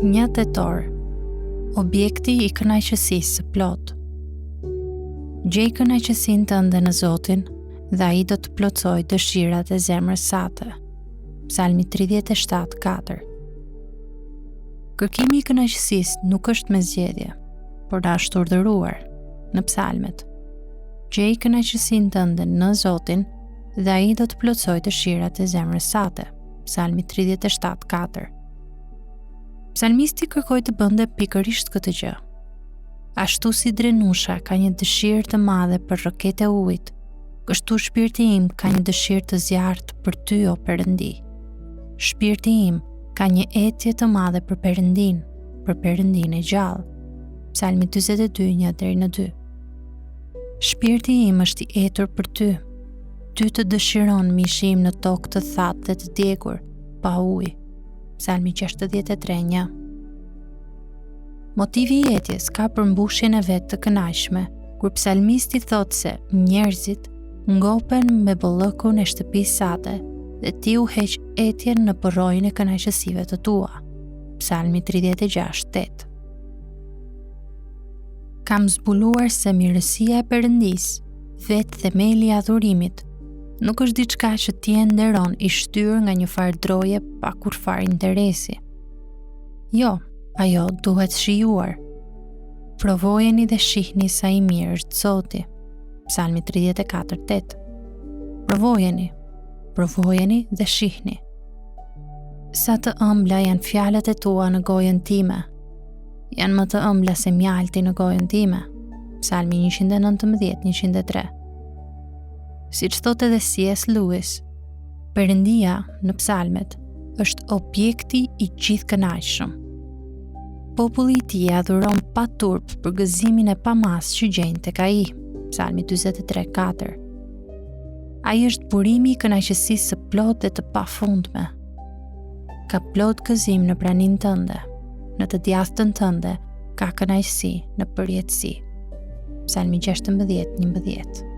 1 tetor, objekti i kënaqësisë së plot. Gjej kënaqësinë tënde në Zotin dhe ai do të plotësojë dëshirat e zemrës sate. Psalmi 37:4. Kërkimi i kënaqësisë nuk është me zgjedhje, por është urdhëruar në psalmet. Gjej kënaqësinë tënde në Zotin dhe ai do të plotësojë dëshirat e zemrës sate. Psalmi 37:4. Psalmisti kërkoi të bënte pikërisht këtë gjë. Ashtu si drenusha ka një dëshirë të madhe për rroket e ujit, kështu shpirti im ka një dëshirë të zjarrt për ty, o Perëndi. Shpirti im ka një etje të madhe për Perëndin e gjallë. Psalmi 42:1-2. Shpirti im është i etur për ty. Ty të dëshiron mishim në tokë të thatë dhe të djegur, pa ujë. Psalmi 63:1. Motivi i etjes ka përmbushjen e vet të kënaqshme, kur psalmisti thotë se njerëzit ngopen me bollëkun e shtëpisë sate dhe ti u heq etjen në përrojën e kënaqësive të tua. Psalmi 36:8. Kam zbuluar se mirësia e Perëndisë, vetë themeli i adhurimit, nuk është diçka që ti e nderon i shtyrë nga një farë droje pa kur farë interesi. Jo, ajo duhet shijuar. Provojeni dhe shihni sa i mirë është Zoti. Psalmi 34:8. Provojeni dhe shihni. Sa të ëmbla janë fjalët e tua në gojën time. Janë më të ëmbla se mjalti në gojën time. Psalmi 119:103. Siç thotë edhe C.S. Lewis, Perëndia në psalmet është objekti i gjithë kënaqshëm. Populli i tij adhuron pa turp për gëzimin e pamas që gjejnë tek ai. Psalmi 43:4. Ai është burimi i kënaqësisë së plotë dhe të pafundme. Ka plot gëzim në praninë tënde, në të djathtën tënde ka kënaqësi në përjetësi. Psalmi 16:11.